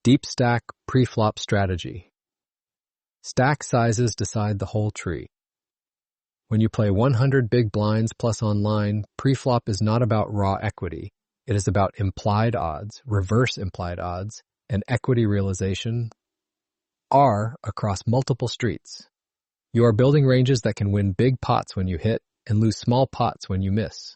Deep stack pre-flop strategy. Stack sizes decide the whole tree. When you play 100 big blinds plus online, pre-flop is not about raw equity. It is about implied odds, reverse implied odds, and equity realization are across multiple streets. You are building ranges that can win big pots when you hit and lose small pots when you miss.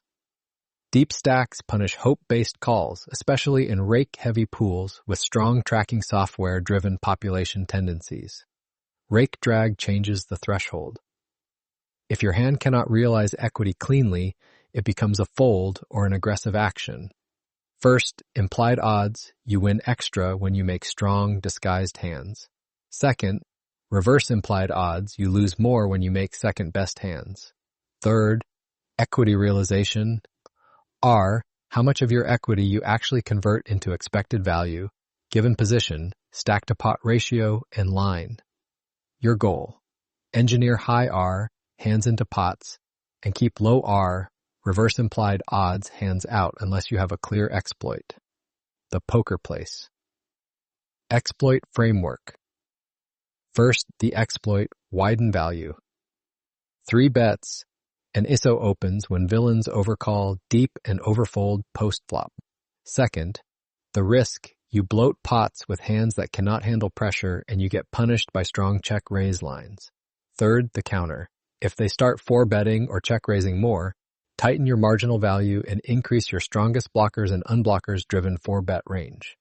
Deep stacks punish hope-based calls, especially in rake-heavy pools with strong tracking software-driven population tendencies. Rake drag changes the threshold. If your hand cannot realize equity cleanly, it becomes a fold or an aggressive action. First, implied odds, you win extra when you make strong, disguised hands. Second, reverse implied odds, you lose more when you make second-best hands. Third, equity realization, R, how much of your equity you actually convert into expected value, given position, stack-to-pot ratio, and line. Your goal, engineer high R, hands into pots, and keep low R, reverse implied odds, hands out unless you have a clear exploit. The poker place. Exploit framework. First, the exploit, widen value. 3 bets, and ISO opens when villains overcall deep and overfold post-flop. Second, the risk, you bloat pots with hands that cannot handle pressure and you get punished by strong check-raise lines. Third, the counter. If they start 4-betting or check-raising more, tighten your marginal value and increase your strongest blockers and unblockers driven 4-bet range.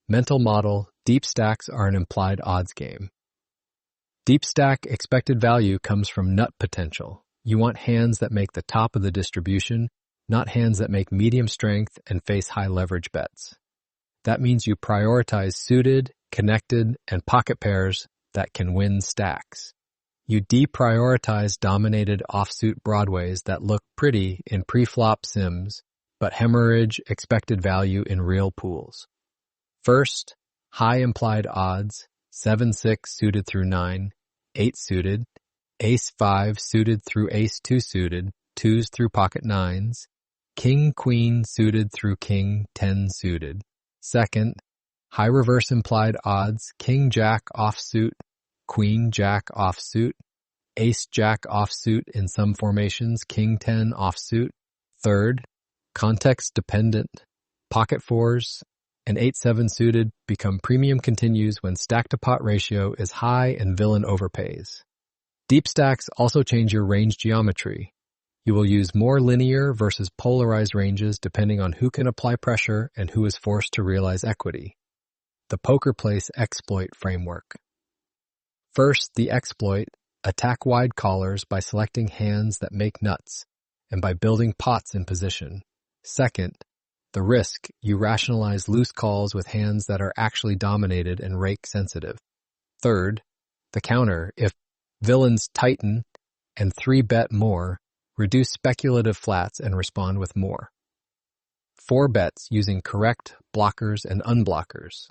Mental model, deep stacks are an implied odds game. Deep stack expected value comes from nut potential. You want hands that make the top of the distribution, not hands that make medium strength and face high leverage bets. That means you prioritize suited, connected, and pocket pairs that can win stacks. You deprioritize dominated offsuit broadways that look pretty in pre-flop sims, but hemorrhage expected value in real pools. First, high implied odds, 7-6 suited through 9, 8 suited, Ace-5 suited through Ace-2 suited, 2s through pocket 9s, King-Queen suited through King-10 suited. Second, high reverse implied odds, King-Jack offsuit, Queen-Jack offsuit, Ace-Jack offsuit in some formations, King-10 offsuit. Third, context-dependent, pocket 4s, and 8-7 suited become premium continues when stack-to-pot ratio is high and villain overpays. Deep stacks also change your range geometry. You will use more linear versus polarized ranges depending on who can apply pressure and who is forced to realize equity. The poker place exploit framework. First, the exploit, attack wide callers by selecting hands that make nuts and by building pots in position. Second, the risk, you rationalize loose calls with hands that are actually dominated and rake sensitive. Third, the counter, if villains tighten and 3-bet more, reduce speculative flats and respond with more. 4 bets using correct blockers and unblockers.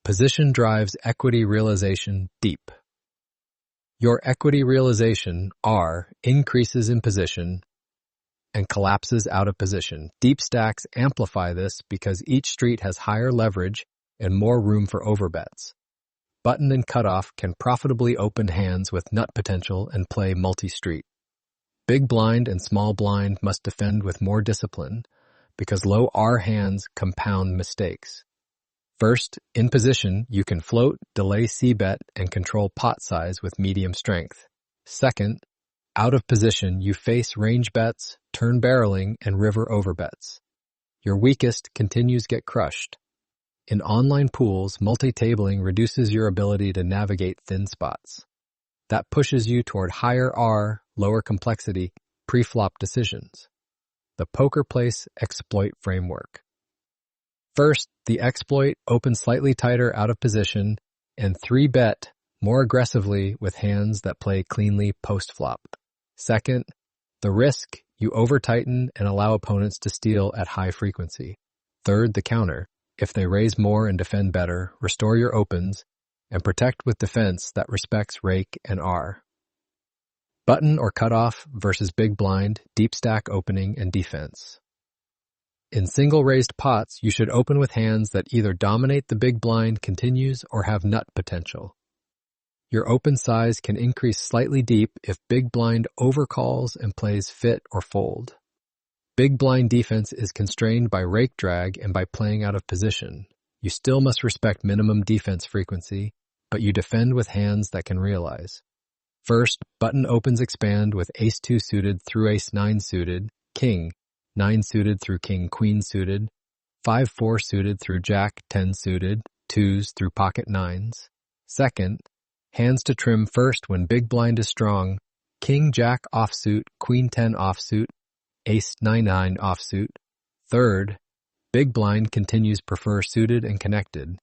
Position drives equity realization deep. Your equity realization, R, increases in position and collapses out of position. Deep stacks amplify this because each street has higher leverage and more room for overbets. Button and cutoff can profitably open hands with nut potential and play multi-street. Big blind and small blind must defend with more discipline because low R hands compound mistakes. First, in position, you can float, delay C-bet, and control pot size with medium strength. Second, out of position, you face range bets, turn barreling, and river overbets. Your weakest continues get crushed. In online pools, multi-tabling reduces your ability to navigate thin spots. That pushes you toward higher R, lower complexity, pre-flop decisions. The poker place exploit framework. First, the exploit opens slightly tighter out of position and 3-bet more aggressively with hands that play cleanly post-flop. Second, the risk, you over-tighten and allow opponents to steal at high frequency. Third, the counter. If they raise more and defend better, restore your opens, and protect with defense that respects rake and R. Button or cutoff versus big blind, deep stack opening, and defense. In single raised pots, you should open with hands that either dominate the big blind continues or have nut potential. Your open size can increase slightly deep if big blind overcalls and plays fit or fold. Big blind defense is constrained by rake drag and by playing out of position. You still must respect minimum defense frequency, but you defend with hands that can realize. First, button opens expand with ace-2 suited through ace-9 suited, king, 9 suited through king-queen suited, 5-4 suited through jack-10 suited, 2s through pocket 9s. Second, hands to trim first when big blind is strong, king-jack offsuit, queen-10 offsuit, ace-9-9 offsuit. Third, big blind continues prefer suited and connected,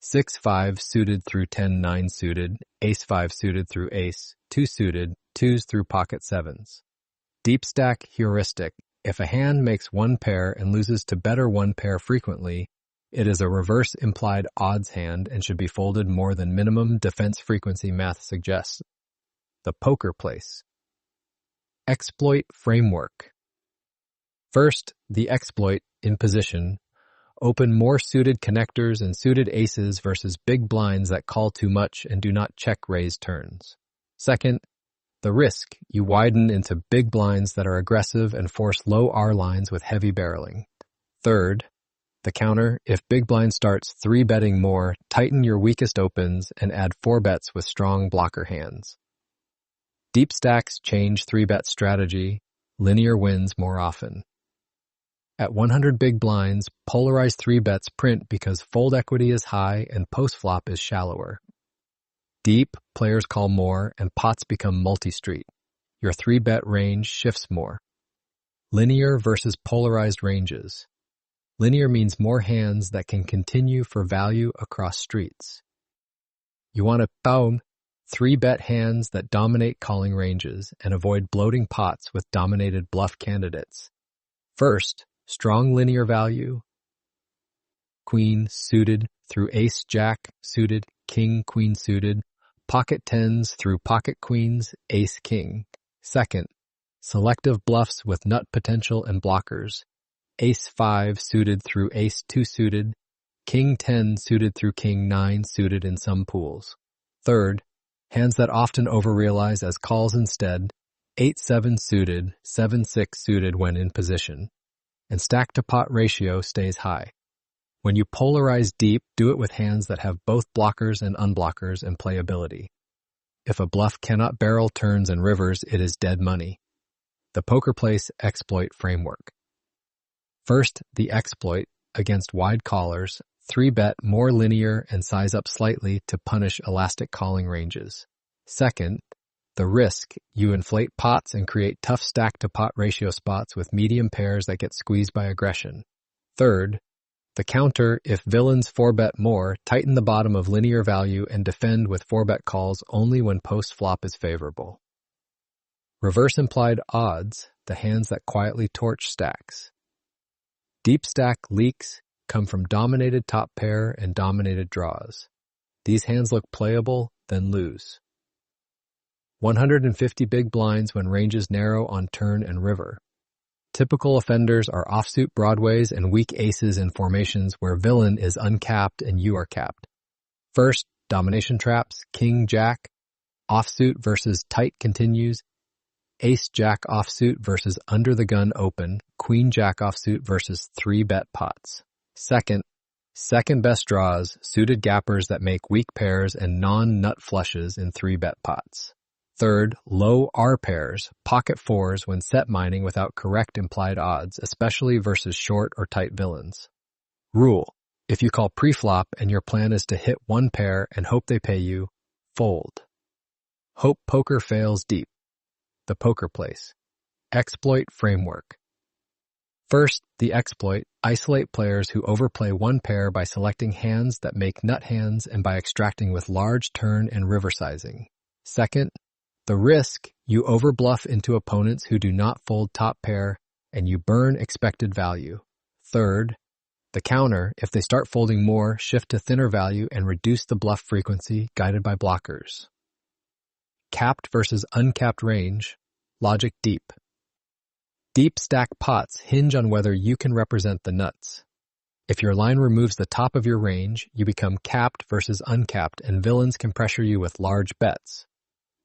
6-5 suited through 10-9 suited, ace-5 suited through ace, 2 suited, 2s through pocket 7s. Deep stack heuristic. If a hand makes one pair and loses to better one pair frequently, it is a reverse implied odds hand and should be folded more than minimum defense frequency math suggests. The poker place. Exploit framework. First, the exploit, in position, open more suited connectors and suited aces versus big blinds that call too much and do not check raise turns. Second, the risk, you widen into big blinds that are aggressive and force low R lines with heavy barreling. Third, the counter, if big blind starts 3-betting more, tighten your weakest opens and add 4 bets with strong blocker hands. Deep stacks change 3-bet strategy, linear wins more often. At 100 big blinds, polarized 3-bets print because fold equity is high and post-flop is shallower. Deep, players call more and pots become multi-street. Your 3-bet range shifts more. Linear versus polarized ranges. Linear means more hands that can continue for value across streets. You want to boom 3-bet hands that dominate calling ranges and avoid bloating pots with dominated bluff candidates. First, strong linear value. Queen suited through ace-jack suited, king-queen suited, pocket 10s through pocket queens, ace-king. Second, selective bluffs with nut potential and blockers. Ace-5 suited through ace-2 suited, king-10 suited through king-9 suited in some pools. Third, hands that often overrealize as calls instead, 8-7 suited, 7-6 suited when in position. And stack-to-pot ratio stays high. When you polarize deep, do it with hands that have both blockers and unblockers and playability. If a bluff cannot barrel turns and rivers, it is dead money. The poker place exploit framework. First, the exploit against wide callers, 3-bet more linear and size up slightly to punish elastic calling ranges. Second, the risk, you inflate pots and create tough stack-to-pot ratio spots with medium pairs that get squeezed by aggression. Third, the counter, if villains 4-bet more, tighten the bottom of linear value and defend with 4-bet calls only when post-flop is favorable. Reverse implied odds, the hands that quietly torch stacks. Deep stack leaks come from dominated top pair and dominated draws. These hands look playable, then lose. 150 big blinds when ranges narrow on turn and river. Typical offenders are offsuit broadways and weak aces in formations where villain is uncapped and you are capped. First, domination traps, king-jack, offsuit versus tight continues, ace-jack offsuit versus under-the-gun open, queen-jack offsuit versus 3-bet pots. Second best draws, suited gappers that make weak pairs and non-nut flushes in 3-bet pots. Third, low R pairs, pocket 4s when set mining without correct implied odds, especially versus short or tight villains. Rule: if you call pre-flop and your plan is to hit one pair and hope they pay you, fold. Hope poker fails deep. The poker place. Exploit framework. First, the exploit, isolate players who overplay one pair by selecting hands that make nut hands and by extracting with large turn and river sizing. Second, the risk, you overbluff into opponents who do not fold top pair and you burn expected value. Third, the counter, if they start folding more, shift to thinner value and reduce the bluff frequency guided by blockers. Capped versus uncapped range, logic deep. Deep stack pots hinge on whether you can represent the nuts. If your line removes the top of your range, you become capped versus uncapped, and villains can pressure you with large bets.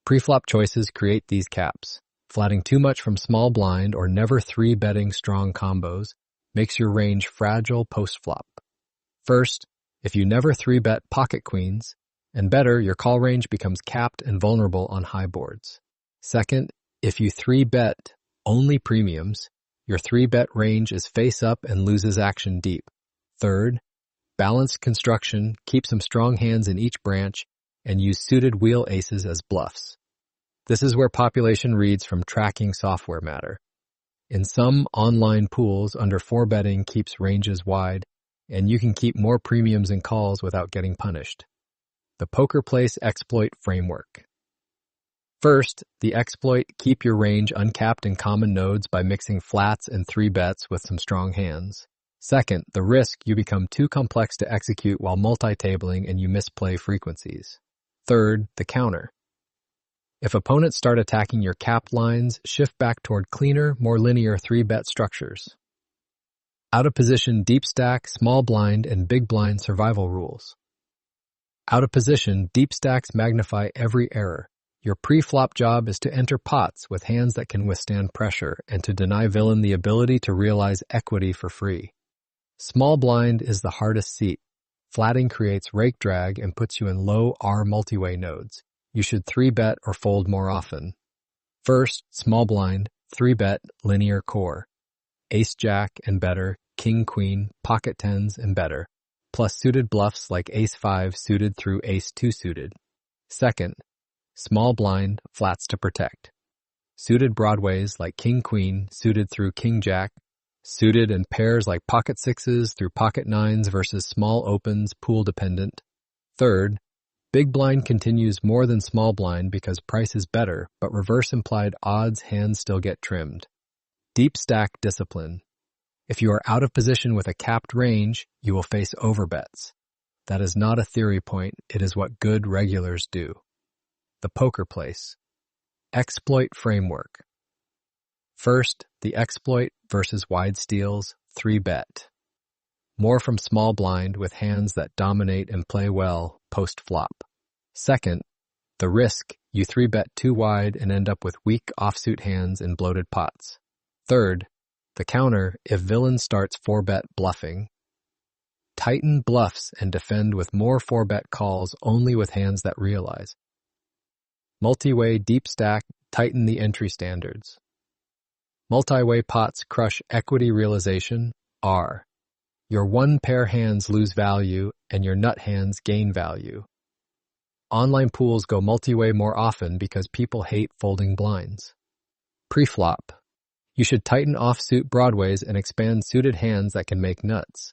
Preflop choices create these caps. Flatting too much from small blind or never 3-betting strong combos makes your range fragile post-flop. First, if you never 3-bet pocket queens, and better, your call range becomes capped and vulnerable on high boards. Second, if you 3-bet only premiums, your 3-bet range is face-up and loses action deep. Third, balanced construction, keep some strong hands in each branch, and use suited wheel aces as bluffs. This is where population reads from tracking software matter. In some online pools, under 4-betting keeps ranges wide, and you can keep more premiums and calls without getting punished. The Poker Place Exploit Framework. First, the exploit, keep your range uncapped in common nodes by mixing flats and 3-bets with some strong hands. Second, the risk, you become too complex to execute while multi-tabling and you misplay frequencies. Third, the counter. If opponents start attacking your capped lines, shift back toward cleaner, more linear 3-bet structures. Out of position, deep stack, small blind, and big blind survival rules. Out of position, deep stacks magnify every error. Your pre-flop job is to enter pots with hands that can withstand pressure and to deny villain the ability to realize equity for free. Small blind is the hardest seat. Flatting creates rake drag and puts you in low R multiway nodes. You should 3-bet or fold more often. First, small blind, 3-bet, linear core. Ace-jack and better, king-queen, pocket tens and better, plus suited bluffs like ace-5 suited through ace-2 suited. Second, small blind, flats to protect. Suited broadways like king-queen suited through king-jack, suited in pairs like pocket sixes through pocket nines versus small opens, pool dependent. Third, big blind continues more than small blind because price is better, but reverse implied odds hands still get trimmed. Deep stack discipline. If you are out of position with a capped range, you will face overbets. That is not a theory point, it is what good regulars do. The Poker Place. Exploit Framework. First, the exploit versus wide steals, 3-bet. More from small blind with hands that dominate and play well post-flop. Second, the risk, you 3-bet too wide and end up with weak offsuit hands in bloated pots. Third, the counter, if villain starts 4-bet bluffing. Tighten bluffs and defend with more 4-bet calls only with hands that realize. Multi-way deep stack, tighten the entry standards. Multi-way pots crush equity realization, R. Your one-pair hands lose value and your nut hands gain value. Online pools go multi-way more often because people hate folding blinds. Pre-flop. You should tighten offsuit broadways and expand suited hands that can make nuts.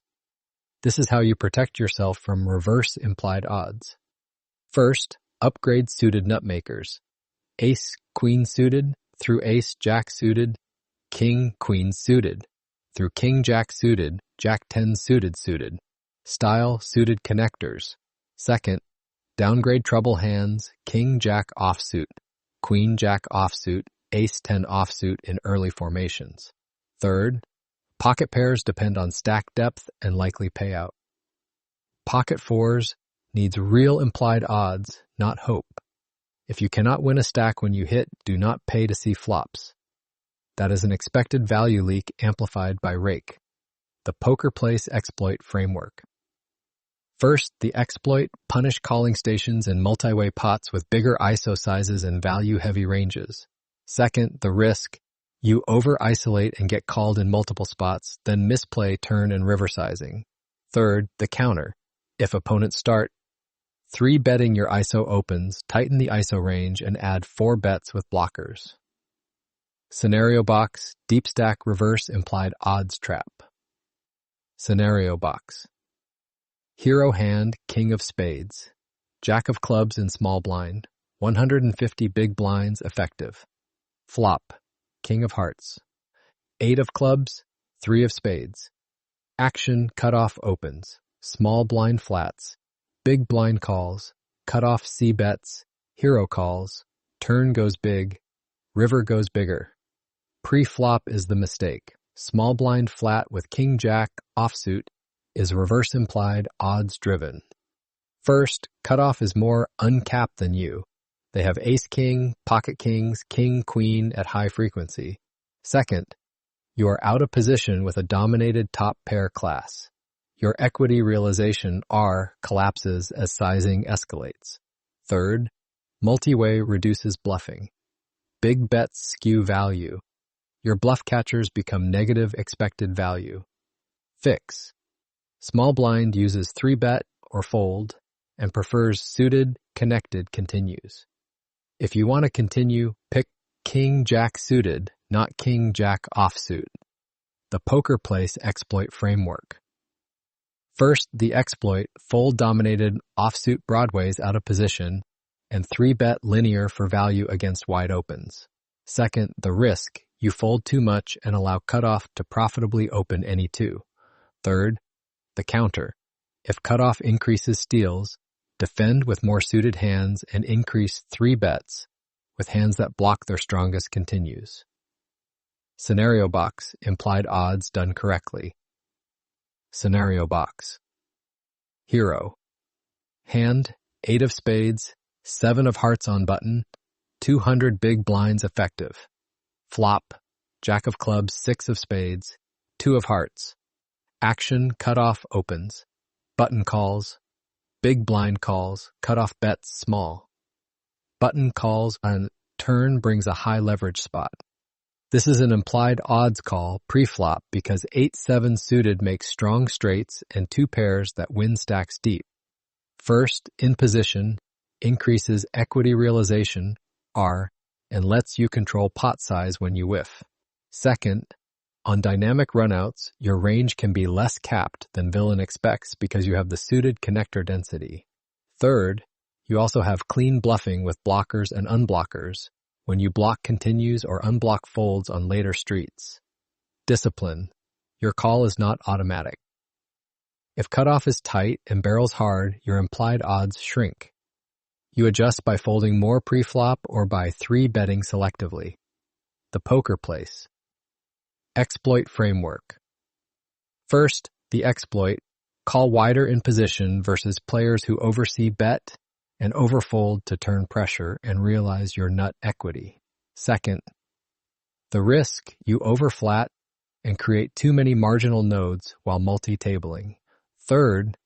This is how you protect yourself from reverse implied odds. First, upgrade suited nut makers. Ace, queen suited, through ace, jack suited, king, queen suited, through king, jack suited, jack 10 suited. Style, suited connectors. Second, downgrade trouble hands, king, jack offsuit, queen, jack offsuit, ace 10 offsuit in early formations. Third, pocket pairs depend on stack depth and likely payout. Pocket fours needs real implied odds, not hope. If you cannot win a stack when you hit, do not pay to see flops. That is an expected value leak amplified by rake. The Poker Place Exploit Framework. First, the exploit, punish calling stations in multi-way pots with bigger ISO sizes and value-heavy ranges. Second, the risk, you over-isolate and get called in multiple spots, then misplay turn and river sizing. Third, the counter. If opponents start 3-betting your ISO opens, tighten the ISO range and add 4 bets with blockers. Scenario box, deep stack reverse implied odds trap. Scenario box. Hero hand, king of spades. Jack of clubs in small blind. 150 big blinds effective. Flop, king of hearts. 8 of clubs, 3 of spades. Action, cutoff opens. Small blind flats. Big blind calls. Cutoff C bets. Hero calls. Turn goes big. River goes bigger. pre-flop is the mistake. Small blind flat with king-jack offsuit is reverse implied odds-driven. First, cutoff is more uncapped than you. They have ace-king, pocket kings, king-queen at high frequency. Second, you are out of position with a dominated top pair class. Your equity realization R collapses as sizing escalates. Third, multi-way reduces bluffing. Big bets skew value. Your bluff catchers become negative expected value. Fix. Small blind uses 3-bet or fold and prefers suited, connected continues. If you want to continue, pick king-jack suited, not king-jack offsuit. The poker place exploit framework. First, the exploit, fold-dominated offsuit broadways out of position, and 3-bet linear for value against wide opens. Second, the risk, you fold too much and allow cutoff to profitably open any two. Third, the counter, if cutoff increases steals, defend with more suited hands and increase 3 bets with hands that block their strongest continues. Scenario box, implied odds done correctly. Scenario box. Hero. Hand, 8 of spades, 7 of hearts on button, 200 big blinds effective. Flop, jack of clubs, 6 of spades, 2 of hearts. Action, cutoff opens. Button calls. Big blind calls, cutoff bets small. Button calls on turn brings a high leverage spot. This is an implied odds call pre-flop because 8-7 suited makes strong straights and 2 pairs that win stacks deep. First, in position, increases equity realization, R, and lets you control pot size when you whiff. Second, on dynamic runouts, your range can be less capped than villain expects because you have the suited connector density. Third, you also have clean bluffing with blockers and unblockers when you block continues or unblock folds on later streets. Discipline. Your call is not automatic. If cutoff is tight and barrels hard, your implied odds shrink. You adjust by folding more pre-flop or by 3-betting selectively. The poker place. Exploit framework. First, the exploit, call wider in position versus players who oversee bet and overfold to turn pressure and realize your nut equity. Second, the risk, you overflat and create too many marginal nodes while multi-tabling. Third,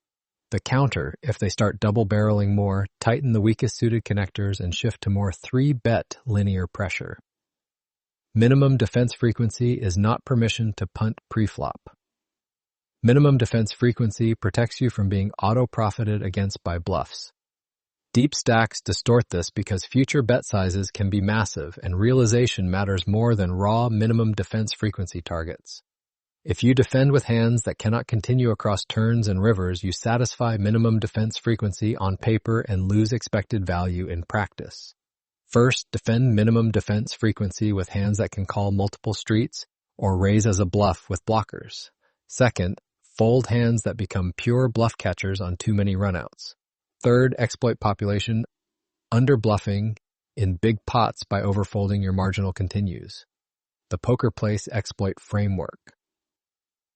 the counter, if they start double-barreling more, tighten the weakest suited connectors and shift to more 3-bet linear pressure. Minimum defense frequency is not permission to punt pre-flop. Minimum defense frequency protects you from being auto-profited against by bluffs. Deep stacks distort this because future bet sizes can be massive and realization matters more than raw minimum defense frequency targets. If you defend with hands that cannot continue across turns and rivers, you satisfy minimum defense frequency on paper and lose expected value in practice. First, defend minimum defense frequency with hands that can call multiple streets or raise as a bluff with blockers. Second, fold hands that become pure bluff catchers on too many runouts. Third, exploit population under-bluffing in big pots by overfolding your marginal continues. The poker place exploit framework.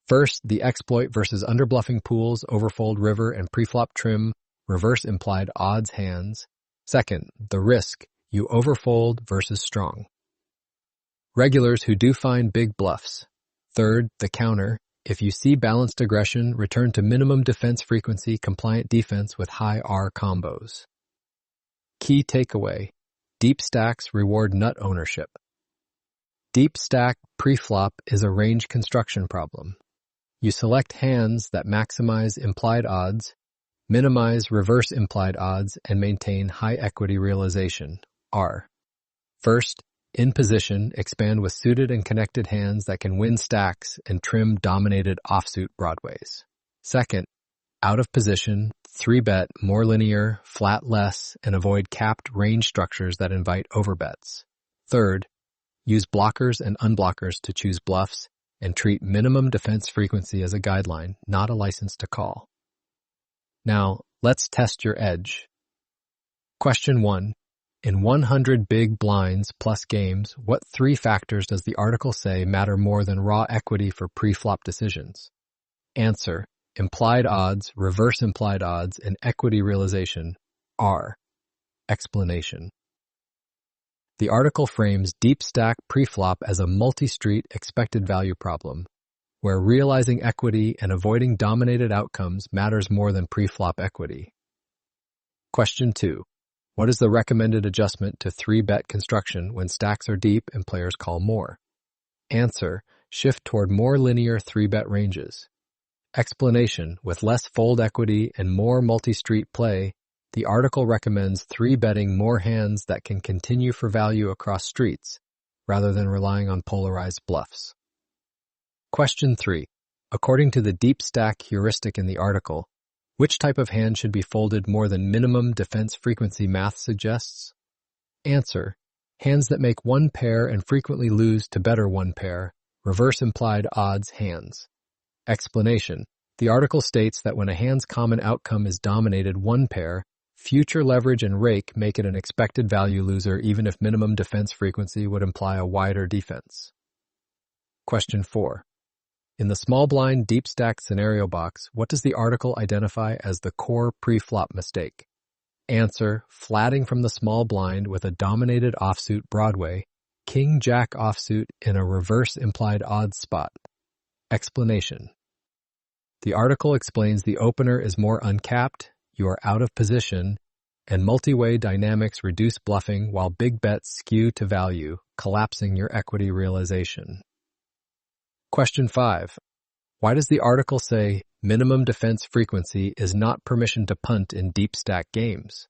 First, the exploit versus under-bluffing pools, overfold river and preflop trim, reverse implied odds hands. Second, the risk, you overfold versus strong. Regulars who do find big bluffs. Third, the counter, if you see balanced aggression, return to minimum defense frequency compliant defense with high R combos. Key takeaway, deep stacks reward nut ownership. Deep stack preflop is a range construction problem. You select hands that maximize implied odds, minimize reverse implied odds, and maintain high equity realization, R. First, in position, expand with suited and connected hands that can win stacks and trim dominated offsuit broadways. Second, out of position, 3-bet, more linear, flat less, and avoid capped range structures that invite overbets. Third, use blockers and unblockers to choose bluffs and treat minimum defense frequency as a guideline, not a license to call. Now, let's test your edge. Question 1. In 100 big blinds plus games, what three factors does the article say matter more than raw equity for pre-flop decisions? Answer: implied odds, reverse implied odds, and equity realization are. Explanation. The article frames deep stack pre-flop as a multi-street expected value problem, where realizing equity and avoiding dominated outcomes matters more than pre-flop equity. Question 2. What is the recommended adjustment to 3-bet construction when stacks are deep and players call more? Answer: shift toward more linear 3-bet ranges. Explanation: with less fold equity and more multi-street play, the article recommends 3-betting more hands that can continue for value across streets, rather than relying on polarized bluffs. Question 3. According to the deep stack heuristic in the article, which type of hand should be folded more than minimum defense frequency math suggests? Answer: hands that make one pair and frequently lose to better one pair, reverse implied odds hands. Explanation: the article states that when a hand's common outcome is dominated one pair, future leverage and rake make it an expected value loser even if minimum defense frequency would imply a wider defense. Question 4. In the small blind deep stack scenario box, what does the article identify as the core pre-flop mistake? Answer: flatting from the small blind with a dominated offsuit Broadway, King-Jack offsuit in a reverse implied odds spot. Explanation. The article explains the opener is more uncapped, you are out of position, and multi-way dynamics reduce bluffing while big bets skew to value, collapsing your equity realization. Question 5. Why does the article say minimum defense frequency is not permission to punt in deep stack games?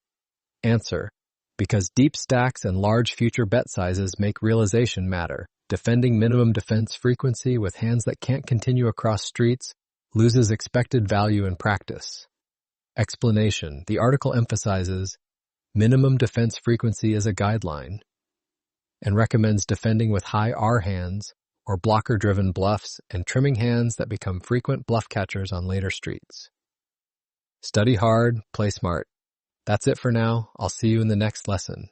Answer: because deep stacks and large future bet sizes make realization matter. Defending minimum defense frequency with hands that can't continue across streets loses expected value in practice. Explanation. The article emphasizes minimum defense frequency is a guideline and recommends defending with high R hands or blocker-driven bluffs and trimming hands that become frequent bluff catchers on later streets. Study hard, play smart. That's it for now. I'll see you in the next lesson.